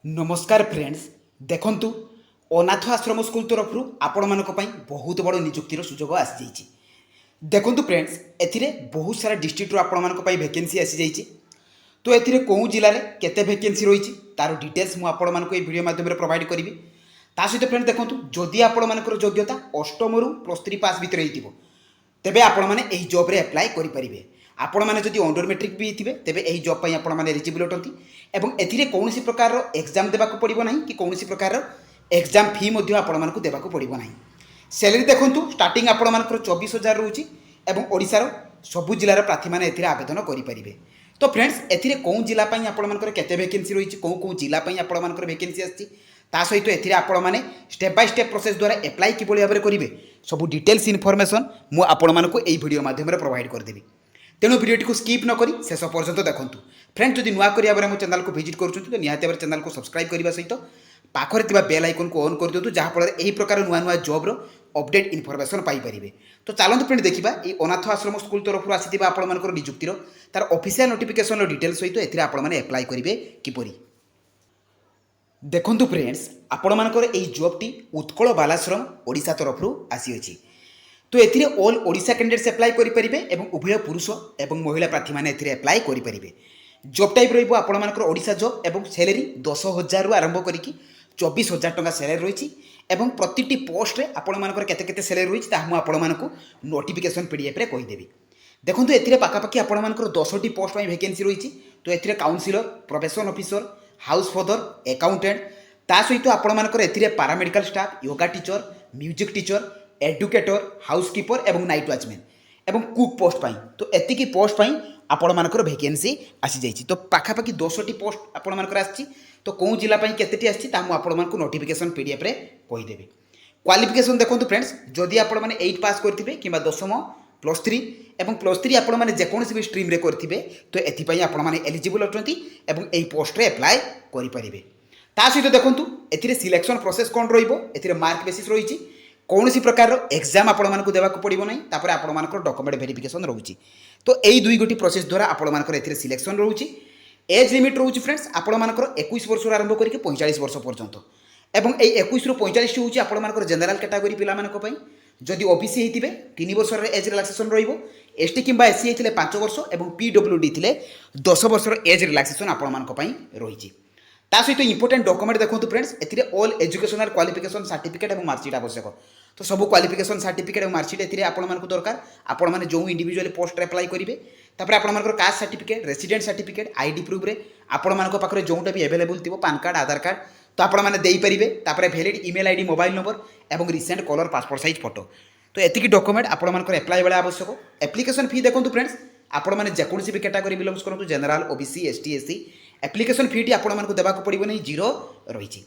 नमस्कार फ्रेंड्स देखंतु अनाथ आश्रम स्कूल तरफ आपण मानक पई बहुत बड़ नियुक्तिर सुजोग आसी जाइए। देखंतु फ्रेंड्स एथिरे बहुत सारा डिस्ट्रिक्ट आपण मानक पई वैकेंसी आसी जाइए। तो एथिरे कोउ जिले में केते वैकेंसी रही तार डिटेल्स मु आपण मानक ए वीडियो माध्यम प्रोवाइड करी। ता सहित फ्रेंड्स देखंतु जदि आपण मानकर योग्यता अष्टम रु +3 पास भितर होइतिबो तेबे आपण माने एही जॉब रे अप्लाई करि परिबे। आपण माने जदि अंडर मैट्रिक भी थिबे तेबे एही जॉब पई आपण माने एलिजिबल अटंती एवं एथिरे कौनसी प्रकार एग्जाम देबाक पड़िबो नाही कि कौनसी प्रकार एग्जाम फी मध्ये आपण मानकु देबाक पड़िबो नाही। सैलरी देखंतु स्टार्टिंग आपण मानकर 24,000 रहउची एवं ओडिसा सबु जिलार प्रार्थी माने एथिरे आवेदन करि परिबे। तो फ्रेंड्स एथिरे कौन जिला पई आपण मानकर केते वैकेंसी रही कौ जिला पई आपण मानकर वैकेंसी आछि ता सहित एथिरे आपण माने स्टेप बाय स्टेप प्रोसेस द्वारा अप्लाई किबोली भाबरे करिवे सब डिटेल्स इनफॉरमेशन मु आपण मानकु एई वीडियो माध्यम रे प्रोवाइड कर देबी। तेणु वीडियो को स्किप न करी शेष पर्यंत देखूँ। फ्रेंड्स जदि नुआ करिया बेले मो चैनल को विजिट करूँ तो निहाती भाव चैनल को सब्सक्राइब करने सहित पाखरे थिबा बेल आइकन को ऑन कर दिंतु जहाँफल यही प्रकार नुआ नुआ जॉब अपडेट इनफॉरमेशन पाइपर। तो चलते फ्रेंड देखा ये अनाथ आश्रम स्कूल तरफ आसी आपण नियुक्तिर तार ऑफिशियल नोटिफिकेशन डिटेल्स सहित एथिरे आपण माने अप्लाई करेंगे किपरि। देखंतु फ्रेंड्स आपण मानकर एही जॉबटी उत्कल बालाश्रम ओडिशा तरफ आसी अछि। तो एथिरे ऑल ओडिशा कैंडिडेट्स अप्लाई करि परिबे एवं उभय पुरुष एवं महिला प्रार्थी माने एथिरे अप्लाई करि परिबे। जॉब टाइप रहिबो आपण मानकर ओडिशा जॉब एवं सैलरी 10,000 रु आरंभ करिकि 24,000 टंका सैलरी रहिछि एवं प्रतिटी पोस्ट रे आपण मानकर केते केते सैलरी रहिछि ता हम आपण मानकु नोटिफिकेशन पीडीएफ रे कहि देबी। देखंतु एथिरे पाखापाखि आपण मानकर 10टी पोस्ट पई वैकेंसी रहिछि। तो एथिरे counsellor, profession officer, house father, accountant ता सहित आपण मानकर एथिरे paramedical staff, yoga teacher, music teacher, educator, housekeeper एवं नाइट वॉचमैन एवं कुक पोस्ट पाई। तो एतिकी पोस्ट पाई आपण मानकर वैकेंसी आसी जाइछि। तो पाखापाखि 10टी पोस्ट आपण मानकर आछि। तो कौ जिला पाई केतेटी आछि ता मु आपण मानकु नोटिफिकेशन पीडीएफ रे कहि देबी। क्वालिफिकेशन देखंतु फ्रेंड्स जदि आपण माने 8 पास करथिबे किबा 10म +3 एवं +3 आपण माने जेकोनसी भी स्ट्रीम रे करथिबे तो एथि पई आपण माने एलिजिबल अटंती एवं एही पोस्ट रे अप्लाई करि परिबे। ता सहित देखंतु एथिरे सिलेक्शन प्रोसेस कोन रहिबो एथिरे मार्क बेसिस रहिछि कौन सी प्रकार एग्जाम आपण मानक देवाक पड़ो ना तापर आपण मानकर डॉक्यूमेंट वेरिफिकेशन रोची। तो यही दुई गोटी प्रोसेस द्वारा आपण मानकर एथिरे सिलेक्शन रोची। एज लिमिट रोची फ्रेंड्स आपण मानकर 21 वर्ष आरंभ करके 45 वर्ष पर्यंत एवं ए 21 रु 45 होची आपण मानकर जनरल कैटेगरी पिला मानक पई। जदि ओबीसी हेतिबे 3 वर्ष रे एज रिलैक्सेशन रहिबो। एसटी किंबा एससी हेतिले 5 वर्ष एवं पीडब्ल्यूडी थिले 10 वर्ष रे एज रिलैक्सेशन आपण मानक पई रहिछि। ता सहित इंपोर्टेंट डॉक्यूमेंट देखंतु फ्रेंड्स एथिरे ऑल एजुकेशनल क्वालिफिकेशन सर्टिफिकेट एवं मार्कशीट आवश्यक। तो सब क्वालिफिकेशन सर्टिफिकेट और मार्कशीट एथिरे आपण मानकु दरकार। आपण माने जो इंडिविजुअल पोस्ट रे अप्लाई करिवे तापर आपण मानकर caste certificate, resident certificate, ID proof रे आपण मानक पाखरे जोंटा भी अवेलेबल थिबो पैन कार्ड, आधार कार्ड तो आपण माने देई परिबे। तापर valid email ID, mobile number एवं recent colour passport size photo. तो एतिकी डॉक्यूमेंट आपण मानकर अप्लाई बेला आवश्यक। एप्लिकेशन फी देखंतु फ्रेंड्स आपण माने जेकोनसी भी कैटेगरी बिलोंग्स करंतु general, OBC, ST, SC application fee टी आपण मानकु देबाक पड़िबो नै, जीरो रहिछि।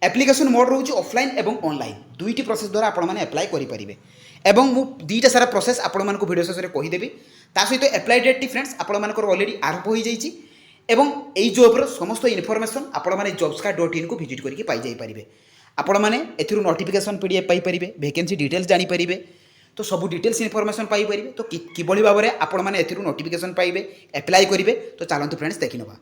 एप्लिकेशन मोड रोचे ऑफलाइन एवं ऑनलाइन दुईटी प्रोसेस द्वारा आपण माने अप्लाई करि परिबे एवं मु दुईटा सारा प्रोसेस आपण मानकु वीडियो शेष रे कहि देबी। ता सहित अप्लाई डेट टी फ्रेंड्स आपण मानकर ऑलरेडी आरंभ हो जाइछि एवं एई जॉब रो समस्त इनफॉरमेशन आपण माने jobscard.in को विजिट करके पाई जाई परिबे। आपण माने एथिरु नोटिफिकेशन पीडीएफ पाई परिबे, वैकेंसी डिटेल्स जानि परिबे। तो सब डिटेल्स इनफॉरमेशन पाई परिबे। तो किबोली भाबरे आपण माने एथिरु नोटिफिकेशन पाइबे, अप्लाई करिवे। तो चलंतु फ्रेंड्स देखि नबा।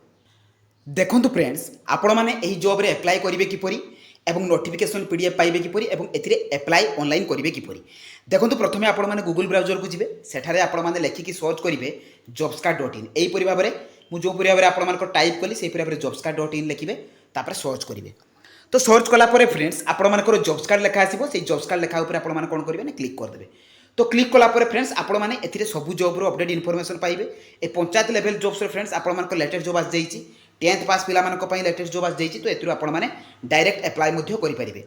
देखंतु फ्रेंड्स आपण माने एही जॉब रे अप्लाई करिवे किपरि एवं नोटिफिकेशन पीडीएफ पाइबे किपरि एवं एथिरे अप्लाई ऑनलाइन करिवे किपरि। देखंतु प्रथमे आपण माने गूगल ब्राउजर को जिवे सेठारे आपण माने लेखिकी सर्च करिवे jobscard.in। एही परि भाबरे मु जो परि भाबरे आपण मानकर टाइप कली सेही परि भाबरे jobscard.in लिखिबे तापर सर्च करिवे। तो सर्च कला परे फ्रेंड्स आपण मानकर jobscard लेखा आसीबो। सेही jobscard लेखा ऊपर आपण माने कोन करिवे ना क्लिक कर देबे। तो क्लिक कला परे फ्रेंड्स आपण माने एथिरे सब जॉब रो अपडेट इनफॉरमेशन पाइबे। ए पंचायत लेवल जॉब्स रे फ्रेंड्स आपण मानकर लेटेस्ट जॉब आस जाईची। 10th पास पिला मानक पई लेटेस्ट जॉब आस जाईची। तो एथिरो आपण माने डायरेक्ट अप्लाई मध्ये करि परिबे।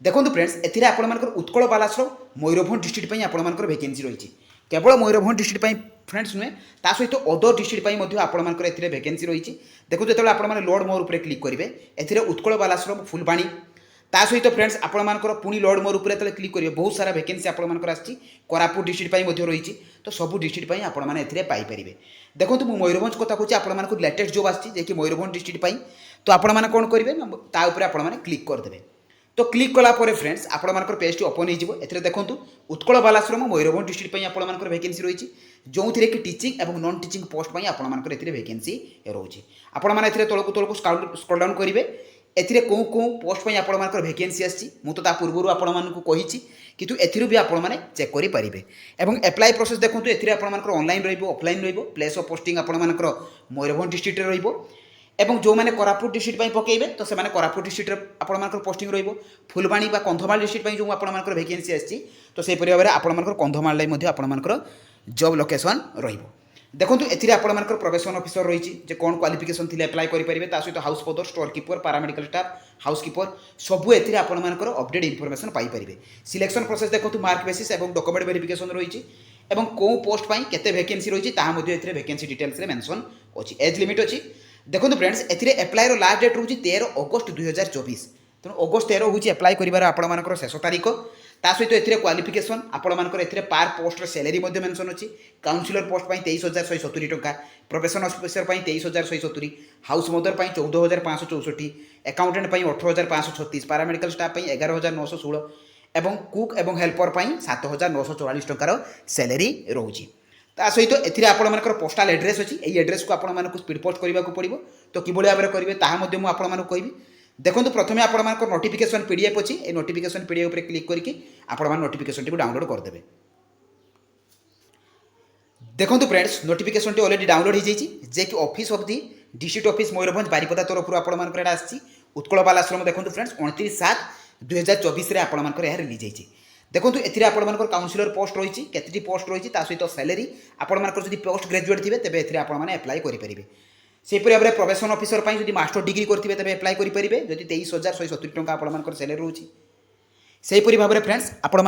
देखंतु फ्रेंड्स एथिरे आपण मानकर उत्कल बालाश्रम मयूरभंज डिस्ट्रिक्ट पई आपण मानकर वैकेंसी रहिची। केवल मयूरभंज डिस्ट्रिक्ट पई फ्रेंड्स नुहे ता सहित अदर डिस्ट्रिक्ट पई मध्ये आपण मानकर एथिरे वैकेंसी रहिची। देखो जेतले आपण माने लोड मोर ऊपर क्लिक करिवे एथिरे उत्कल बालाश्रम फुलबाणी ता सहित फ्रेंड्स आपण मानकर पुणी लोड मोर ऊपर तले क्लिक करिवे बहुत सारा वैकेंसी आपण मानकर आछि। कोरापुट डिस्ट्रिक्ट पई मध्ये रहिची। तो सब डिस्ट्रिक्ट पई आपण माने एथिरे पाई परिबे। देखंतु मु मयूरभंज कथा कहूची आपण मानकर लेटेस्ट जॉब आछि जे कि मयूरभंज डिस्ट्रिक्ट पई। तो आपण माने कोन करिवे ता ऊपर आपण माने क्लिक कर देबे। तो क्लिक कला परे फ्रेंड्स आपण मानकर पेज टी ओपन हो जिवो। एथिरे देखंतु उत्कल बालाश्रम मयूरभंज डिस्ट्रिक्ट पई आपण मानकर वैकेंसी रहिची जोंथिरे कि टीचिंग एवं नॉन टीचिंग पोस्ट पई आपण मानकर एथिरे वैकेंसी रहउची। आपण माने एथिरे तळकु तळकु स्क्रॉल डाउन करिवे एथिरे कौ कौ पोस्ट पर आपर वैकेंसी आसी मुझे तो पूर्व आपको कही किंतु एथिरू भी आपण मैंने चेक करेंगे एवं एप्लाई प्रोसेस देखो एथिरे आपर online offline place of posting आपर मयूरभंज डिस्ट्रिक्ट रही एवं जो मैंने कोरापुट डिस्ट्रिक्ट पकेबे तो से कोरापुट डिस्ट्रिक्ट आपर पोस्टिंग रही फुलबाणी कंधमाल डिस्ट्रिक्ट जो आपर वैकेंसी आसी तो से भाव में आपर कंधमाल आपर जॉब लोकेशन रही देखो एथिरे आपर प्रोबेशन ऑफिसर रही जे कौन क्वालिफिकेशन थी अप्लाई करेंगे सहित house father store keeper paramedical staff house keeper सबू एथिरे आपर अपडेट इनफॉरमेशन पाइपर सिलेक्शन प्रोसेस देखो मार्क बेसिस और डॉक्यूमेंट वेरिफिकेशन रही एवं कौ पोस्ट केते वैकेंसी रही है वैकेंसी डिटेल्स मेंशन अच्छी एज लिमिट अच्छी देखो फ्रेंड्स एथिरे अप्लाई लास्ट डेट रोज 13 अगस्त 2024 तेणु अगस्त 13 हूँ अप्लाई कर शेष तारीख ता सहित एथिरे क्वालिफिकेशन आपर एथिरे पार पोस्टर सैलरी मेंशन अच्छी काउंसिलर पोस्ट 23,170 टंका profession officer 23,170 house mother 14,564 accountant 18,536 paramedical staff 11,916 एवं कुक एवं हेल्पर 7,944 टंकार सैलरी रोची ता सहित एथिरे आपर पोस्टाल एड्रेस अच्छी यही एड्रेस को आपको स्पीड पोस्ट करने को पड़ो तो किभली भाव में करेंगे ताहा मुझे आपको कहबी देखो प्रथम आपर नोटिफिकेशन पीडीएफ अच्छी ये नोटिफिकेशन पीडीएफ पर क्लिक करके आप नोटिफिकेशन टी डाउनलोड करदे देखो friends notification T already download हो जाए कि office of the district office Mayurbhanj Baripada तरफ आपर आसी उत्कल बालाश्रम देखो फ्रेंड्स 29/7/2024 आपर रिलीज होती देखो एथिरे आपर काउंसिलर पोस्ट रही केतटी पोस्ट रही सहित सैलरी आपर जब पोस्ट ग्रेजुएट थे तेज एथिरे आपण अप्लाई करेंगे सेपरी भाव में प्रोबेशन ऑफिसर जब मास्टर डिग्री करेंगे तेज अप्लाई करेंगे जब 23,170 टंका आपर सैलरी रोचे सेपरी भाव में फ्रेंड्स आपर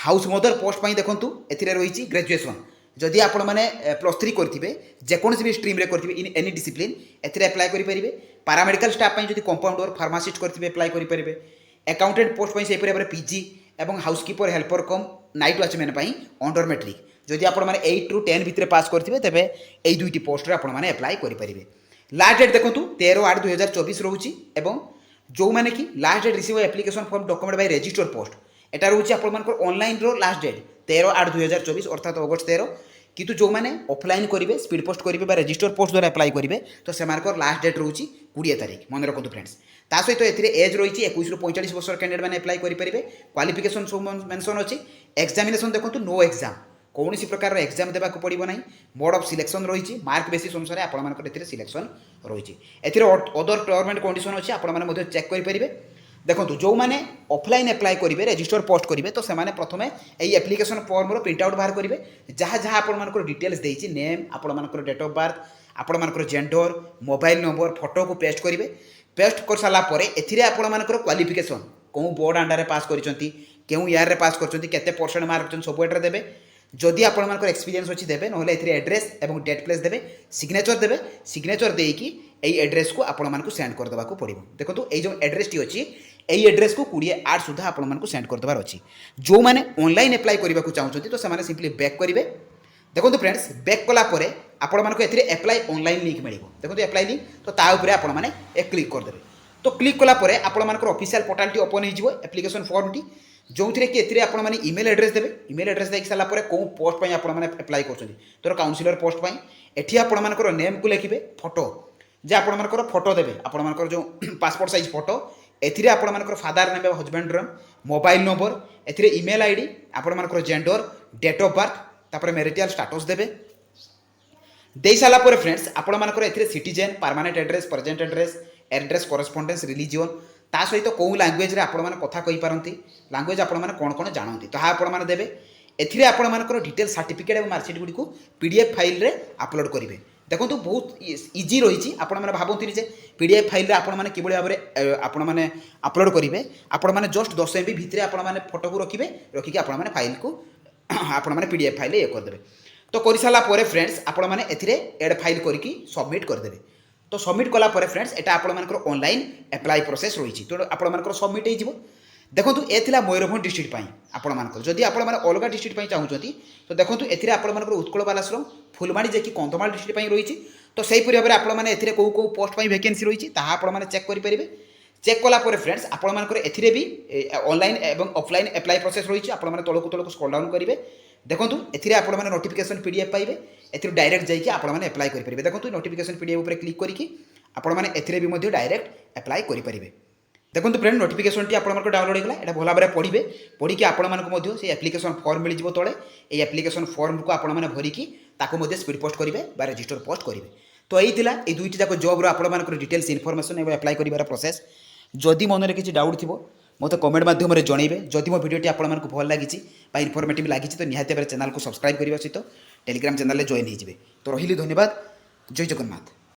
हाउस मदर पोस्ट देखो ए रही ग्रेजुएशन जदि आपण मैंने +3 करेंगे जेकोसी भी स्ट्रीम करेंगे इन एनी डिसिप्लिन एथिरे अप्लाई करेंगे पारामेडिकल स्टाफ जब कंपाउंडर फार्मासिस्ट करेंगे अप्लाई करेंगे अकाउंटेंट पोस्ट सेपरी भाव में पीजी एवं हाउस कीपर हेल्पर कम नाइट वॉचमैन अंडर मैट्रिक जदि आप 8 ରୁ 10 भितर पास करेंगे तेज यही दुईटी पोस्ट आपने अप्लाई करेंगे लास्ट डेट देखो 13/8/2024 रोचे एवं जो मैंने कि last date receive application form document by register post एटा रोचे आपर ऑनलाइन रो लास्ट डेट 13/8/2024 अर्थात अगस्त 13 किंतु जो मैंने ऑफलाइन करेंगे स्पीड पोस्ट करेंगे रजिस्टर पोस्ट द्वारा अप्लाई करेंगे तो से लास्ट डेट रोचे 20 तारीख मन रखु फ्रेंड्स ता सहित एज रही 21 ରୁ 45 वर्ष कैंडिडेट मैंने अप्लाई करेंगे क्वालिफिकेशन सब मेंशन अच्छी एक्जामिनेशन देखो नो एग्जाम कौन प्रकार एग्जाम देवा पड़ो ना मोड ऑफ सिलेक्शन रही मार्क बेसिस अनुसार आपर सिलेक्शन रही अदर टर्म एंड कंडीशन अच्छी आपने चेक करेंगे देखो जो मैंने ऑफलाइन अप्लाई करेंगे रजिस्टर पोस्ट करेंगे तो से प्रथम यही एप्लिकेशन फॉर्म प्रिंट आउट बाहर करेंगे जहाँ जहाँ आपर डिटेल्स देती नेम आपर डेट ऑफ बर्थ आपर जेंडर मोबाइल नंबर फोटो को पेस्ट करेंगे पेस्ट कर सारापर एपर क्वालिफिकेशन कौन बोर्ड अंडर पास करती क्यों ईयर पास करते मार्क सब एड्रे देवे जदि आपर एक्सपीरियंस अच्छी देवे ना एड्रेस और डेट प्लेस देवे सिग्नेचर देकी यही एड्रेस को आपको सेंड करदेवा पड़ो देखो ये जो एड्रेस टी अच्छी यही एड्रेस को 20/8 सुधा आपको सेंड करदेवार अच्छी जो मैंने ऑनलाइन अप्लाई करने को चाहते तो से सिंपली बैक करेंगे देखो फ्रेंड्स बैक कलापर आपको अप्लाई ऑनलाइन लिंक मिले देखो अप्लाई लिंक तो ताऊपर आपने क्लिक करदे तो क्लिक कलापर आपर ऑफिशियल पोर्टाल टी ओपन हो एप्लिकेशन फॉर्म टी जो थी कि आपने ईमेल एड्रेस देवे ईमेल एड्रेस देख सारापर कौ पोस्ट आपने अप्लाई कर तोर काउंसिलर पोस्ट एटी आपर नेम को लिखे फोटो जे आपर फोटो देवे आपर जो पासपोर्ट साइज फोटो एथिरे आपर father name husband mobile number एथिरे ईमेल आईडी आपर जेंडर डेट ऑफ बर्थ तापर मैरिटल स्टेटस देवे दे सारापर फ्रेंड्स आपर एथिरे citizen permanent address present address address correspondence religion ता सहित कौ लैंग्वेज आपने कथा कही पारती लैंग्वेज आपने कौन कौन जानती तो आपने देवे एथिरे आपर डिटेल सर्टिफिकेट और मार्कशीट गुड़ी पीडीएफ फाइल रे अपलोड करेंगे देखो बहुत इजी रही आपने भावती जे पीडीएफ फाइल आपने कि भाव में आपने अपलोड करेंगे आपने जस्ट 10 MB भितर आपने फोटो को रखिए रखिकी आपने फाइल को आपने पीडीएफ फाइल ये करदे तो कर सारापर फ्रेंड्स आपने एड फाइल करके सबमिट करदे तो सबमिट कलापर फ्रेंड्स एटा आपर ऑनलाइन अप्लाई प्रोसेस रही तो आपर सबमिट हो देखो ये मयूरभंज डिस्ट्रिक्ट आपर जदि आप अलग डिस्ट्रिक्ट चाहते तो देखो ये आपर उत्कल बालाश्रम फुलबाणी जे कि कंधमाल डिस्ट्रिक्ट रही तो सहीपरी भाव में आपने कौ कौ पोस्ट वैकेंसी रही आपने चेक करेंगे चेक कलापर फ्रेंड्स आपर एथिरे भी ऑनलाइन एवं ऑफलाइन अप्लाई प्रोसेस रही आपने तलक तलक स्क्रॉल डाउन करेंगे देखो एथिरे आपने नोटिफिकेशन पीडीएफ पाइबे एथिरे डायरेक्ट जाइए आपने अप्लाई करेंगे देखो नोटिफिकेशन पीडीएफ पर क्लिक करके आपने एथिरे भी डायरेक्ट अप्लाई करेंगे देखो फ्रेंड नोटिफिकेशन टी आपको डाउनलोड होगा यहाँ भल भाव पढ़े पढ़ी आपको से एप्लिकेशन फॉर्म मिल तले ये एप्लिकेशन फॉर्म को आपने भरिकी स्पीड पोस्ट करेंगे रजिस्टर पोस्ट करेंगे। तो यही ये दुईटी जाक जब्र आपर डिटेल्स इनफर्मेशन और अप्लाई कर प्रोसेस जदि मन में किसी डाउट थी मत कमेंट माध्यम जनइबे जदि मो भिडियोटी आपको भल लगी इनफर्मेटिव लगी तो निहाती भाव चैनल को सब्सक्राइब करने सहित टेलीग्राम चैनल जॉइन हो। तो रही धन्यवाद। जय जगन्नाथ।